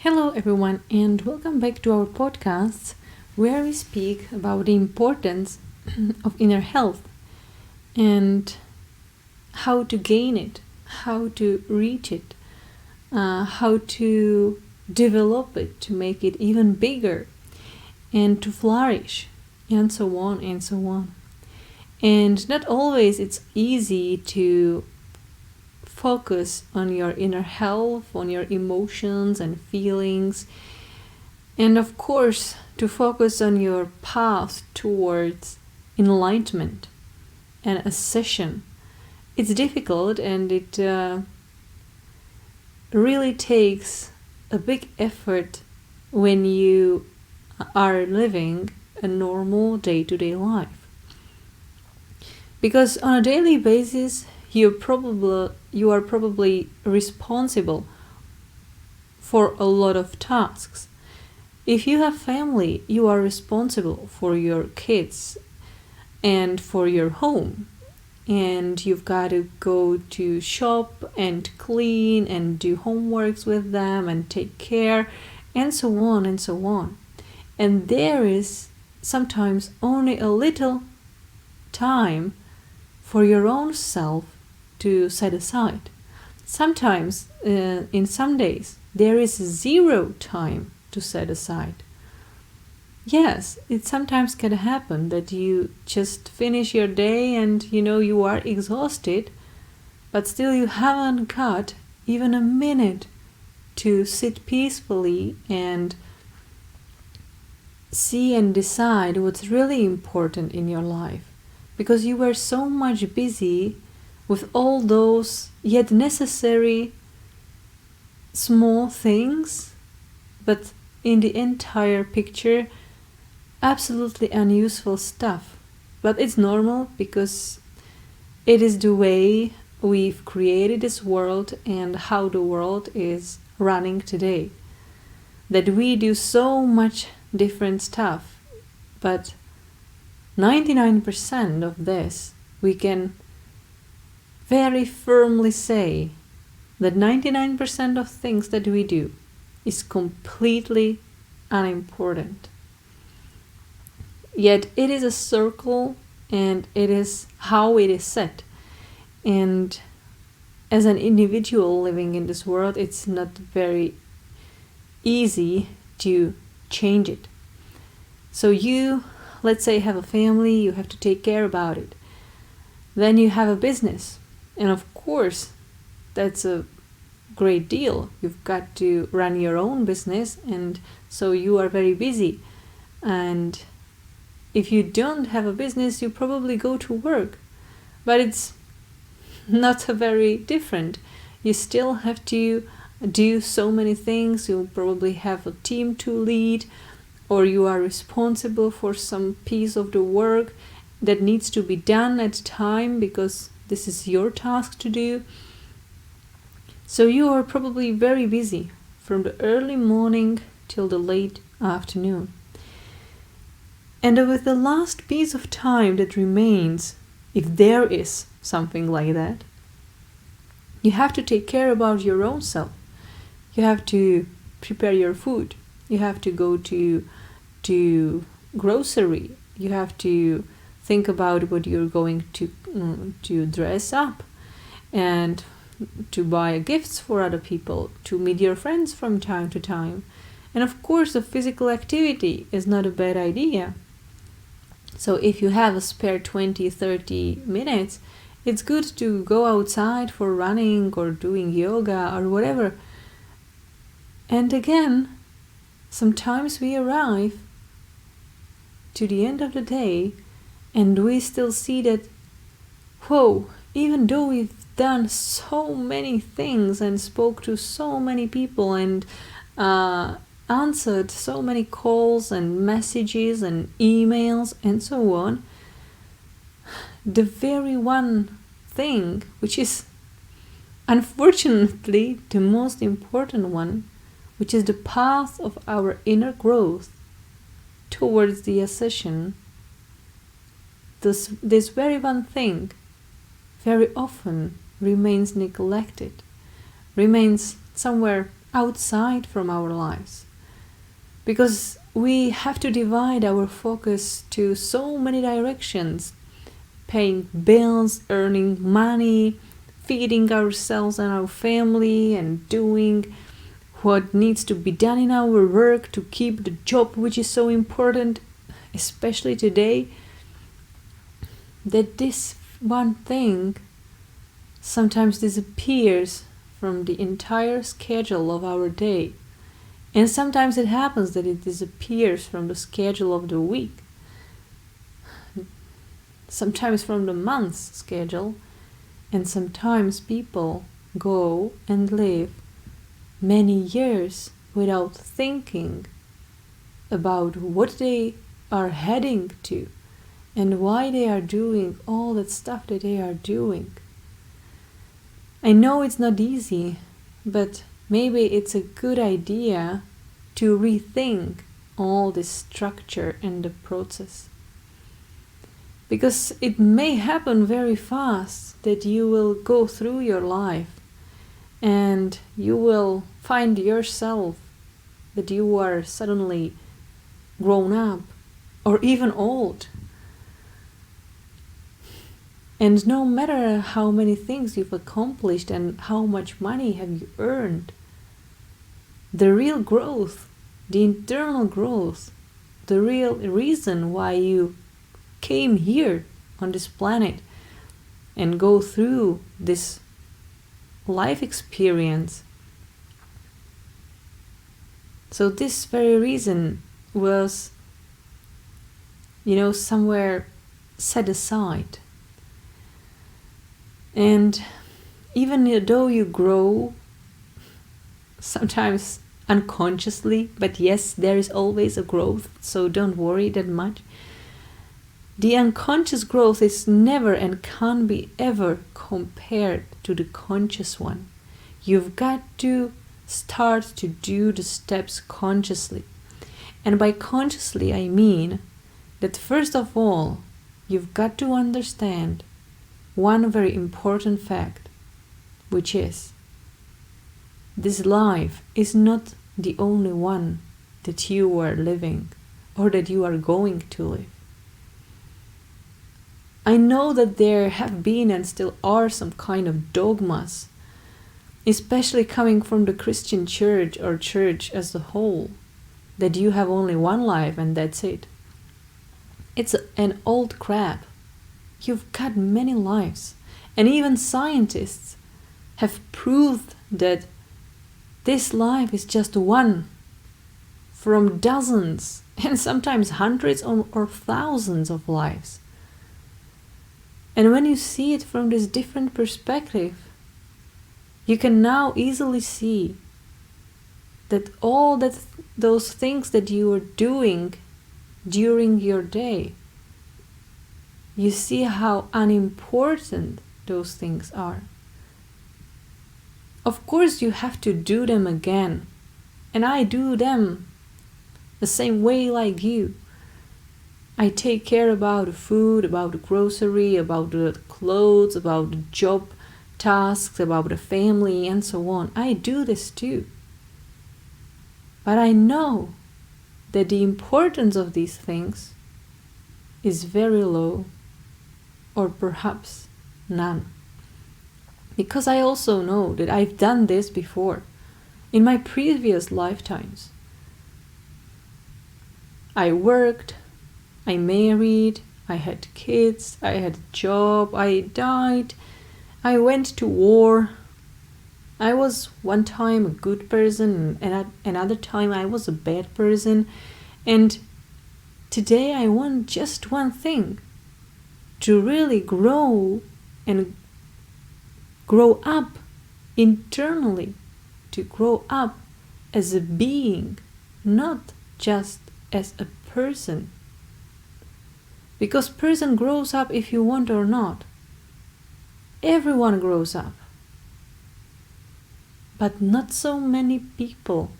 Hello, everyone, and welcome back to our podcast where we speak about the importance of inner health and how to gain it, how to reach it, how to develop it to make it even bigger and to flourish, and so on and so on. And not always it's easy to focus on your inner health, on your emotions and feelings, and of course to focus on your path towards enlightenment and ascension. It's difficult, and it really takes a big effort when you are living a normal day-to-day life, because on a daily basis you are probably responsible for a lot of tasks. If you have family, you are responsible for your kids and for your home, and you've got to go to shop and clean and do homeworks with them and take care, and so on and so on. And there is sometimes only a little time for your own self to set aside. Sometimes, in some days, there is zero time to set aside. Yes, it sometimes can happen that you just finish your day and you are exhausted, but still you haven't got even a minute to sit peacefully and see and decide what's really important in your life, because you were so much busy with all those yet necessary small things, but in the entire picture, absolutely unuseful stuff. But it's normal, because it is the way we've created this world and how the world is running today, that we do so much different stuff, but 99% of this we can very firmly say that 99% of things that we do is completely unimportant. Yet it is a circle, and it is how it is set. And as an individual living in this world, it's not very easy to change it. So you, let's say, have a family, you have to take care about it. Then you have a business. And of course, that's a great deal. You've got to run your own business, and so you are very busy. And if you don't have a business, you probably go to work. But it's not very different. You still have to do so many things. You probably have a team to lead, or you are responsible for some piece of the work that needs to be done at time, because this is your task to do. So you are probably very busy from the early morning till the late afternoon. And with the last piece of time that remains, if there is something like that, you have to take care about your own self. You have to prepare your food. You have to go to grocery. You have to think about what you're going to dress up, and to buy gifts for other people, to meet your friends from time to time. And of course, the physical activity is not a bad idea. So if you have a spare 20-30 minutes, it's good to go outside for running or doing yoga or whatever. And again, sometimes we arrive to the end of the day and we still see that, whoa, even though we've done so many things and spoke to so many people and answered so many calls and messages and emails and so on, the very one thing which is unfortunately the most important one, which is the path of our inner growth towards the ascension, this very one thing very often remains neglected, remains somewhere outside from our lives. Because we have to divide our focus to so many directions: paying bills, earning money, feeding ourselves and our family, and doing what needs to be done in our work to keep the job, which is so important, especially today, that this one thing sometimes disappears from the entire schedule of our day. And sometimes it happens that it disappears from the schedule of the week, sometimes from the month's schedule, and sometimes people go and live many years without thinking about what they are heading to and why they are doing all that stuff that they are doing. I know it's not easy, but maybe it's a good idea to rethink all this structure and the process. Because it may happen very fast that you will go through your life and you will find yourself that you are suddenly grown up or even old. And no matter how many things you've accomplished and how much money have you earned, the real growth, the internal growth, the real reason why you came here on this planet and go through this life experience. So this very reason was, somewhere set aside. And even though you grow, sometimes unconsciously, but yes, there is always a growth, so don't worry that much. The unconscious growth is never and can't be ever compared to the conscious one. You've got to start to do the steps consciously. And by consciously, I mean that first of all, you've got to understand one very important fact, which is this life is not the only one that you are living or that you are going to live. I know that there have been and still are some kind of dogmas, especially coming from the Christian church or church as a whole, that you have only one life and that's it. It's an old crap. You've got many lives. And even scientists have proved that this life is just one from dozens and sometimes hundreds or thousands of lives. And when you see it from this different perspective, you can now easily see that all those things that you are doing during your day, you see how unimportant those things are. Of course, you have to do them again, and I do them the same way like you. I take care about the food, about the grocery, about the clothes, about the job tasks, about the family, and so on. I do this too. But I know that the importance of these things is very low, or perhaps none. Because I also know that I've done this before, in my previous lifetimes. I worked, I married, I had kids, I had a job, I died, I went to war. I was one time a good person and another time I was a bad person. And today I want just one thing, to really grow and grow up internally, to grow up as a being, not just as a person. Because person grows up if you want or not. Everyone grows up. But not so many people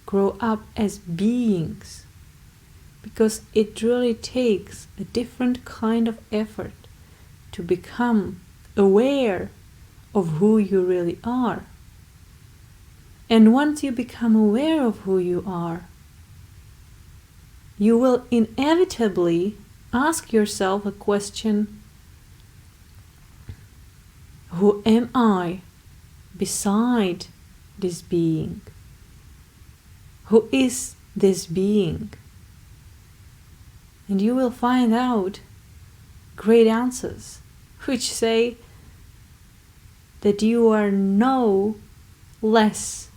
grow up as beings. Because it really takes a different kind of effort to become aware of who you really are. And once you become aware of who you are, you will inevitably ask yourself a question: who am I beside this being? Who is this being? And you will find out great answers which say that you are no less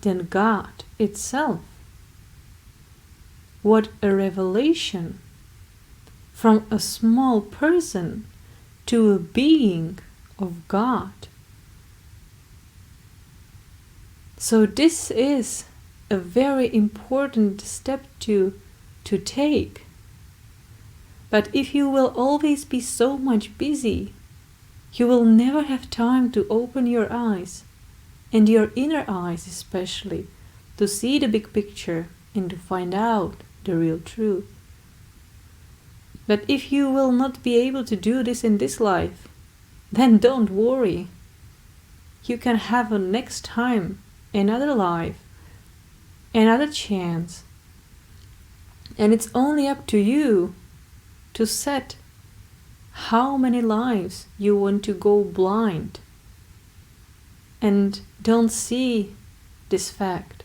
than God itself. What a revelation from a small person to a being of God. So this is a very important step to take. But if you will always be so much busy, you will never have time to open your eyes, and your inner eyes especially, to see the big picture and to find out the real truth. But if you will not be able to do this in this life, then don't worry. You can have a next time, another life, another chance. And it's only up to you to set how many lives you want to go blind and don't see this fact.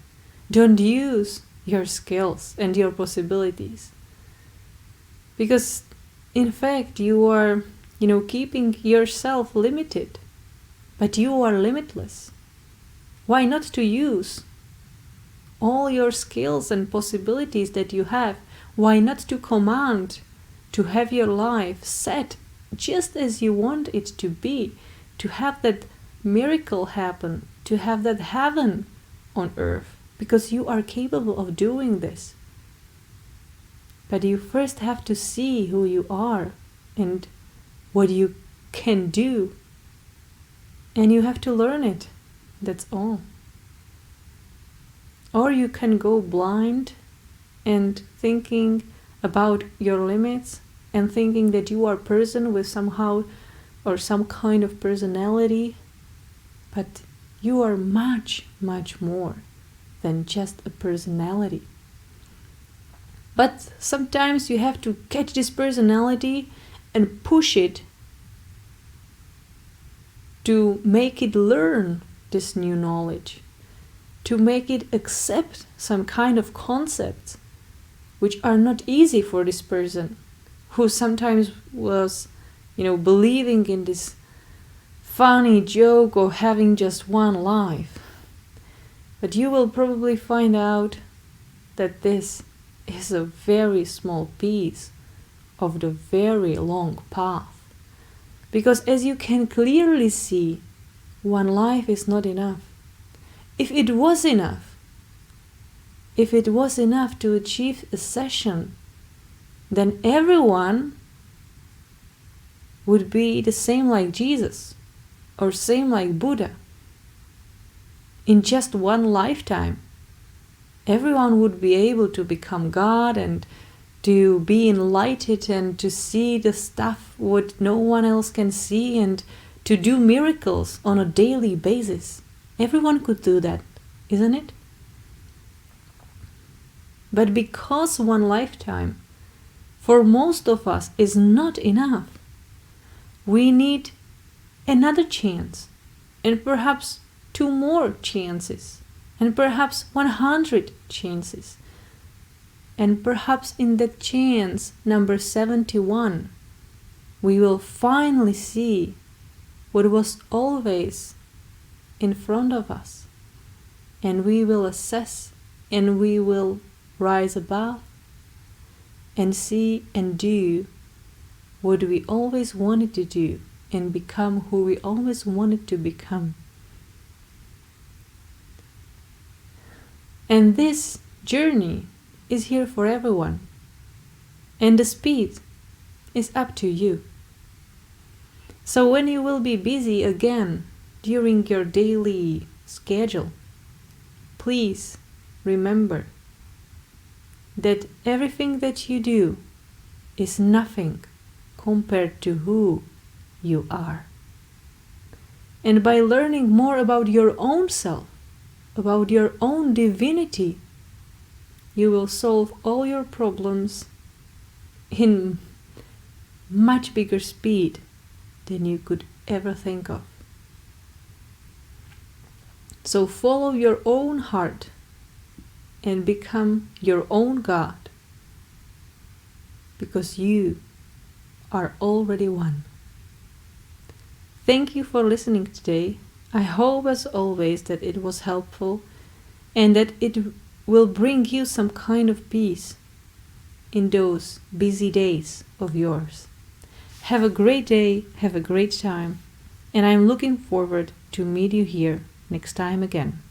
Don't use your skills and your possibilities. Because in fact you are, keeping yourself limited, but you are limitless. Why not to use all your skills and possibilities that you have? Why not to command to have your life set just as you want it to be, to have that miracle happen, to have that heaven on earth, because you are capable of doing this. But you first have to see who you are and what you can do, and you have to learn it. That's all. Or you can go blind and thinking about your limits and thinking that you are a person with somehow or some kind of personality, but you are much, much more than just a personality. But sometimes you have to catch this personality and push it to make it learn this new knowledge, to make it accept some kind of concepts which are not easy for this person, who sometimes was, believing in this funny joke of having just one life. But you will probably find out that this is a very small piece of the very long path. Because as you can clearly see, one life is not enough. If it was enough to achieve ascension, then everyone would be the same like Jesus or same like Buddha. In just one lifetime, everyone would be able to become God and to be enlightened and to see the stuff what no one else can see and to do miracles on a daily basis. Everyone could do that, isn't it? But because one lifetime for most of us is not enough, we need another chance, and perhaps 2 more chances, and perhaps 100 chances. And perhaps in that chance number 71, we will finally see what was always in front of us, and we will assess, and we will rise above and see and do what we always wanted to do and become who we always wanted to become. And this journey is here for everyone, and the speed is up to you. So when you will be busy again during your daily schedule, please remember that everything that you do is nothing compared to who you are. And by learning more about your own self, about your own divinity, you will solve all your problems in much bigger speed than you could ever think of. So follow your own heart and become your own God, because you are already one. Thank you for listening today. I hope as always that it was helpful and that it will bring you some kind of peace in those busy days of yours. Have a great day, have a great time, and I'm looking forward to meet you here next time again.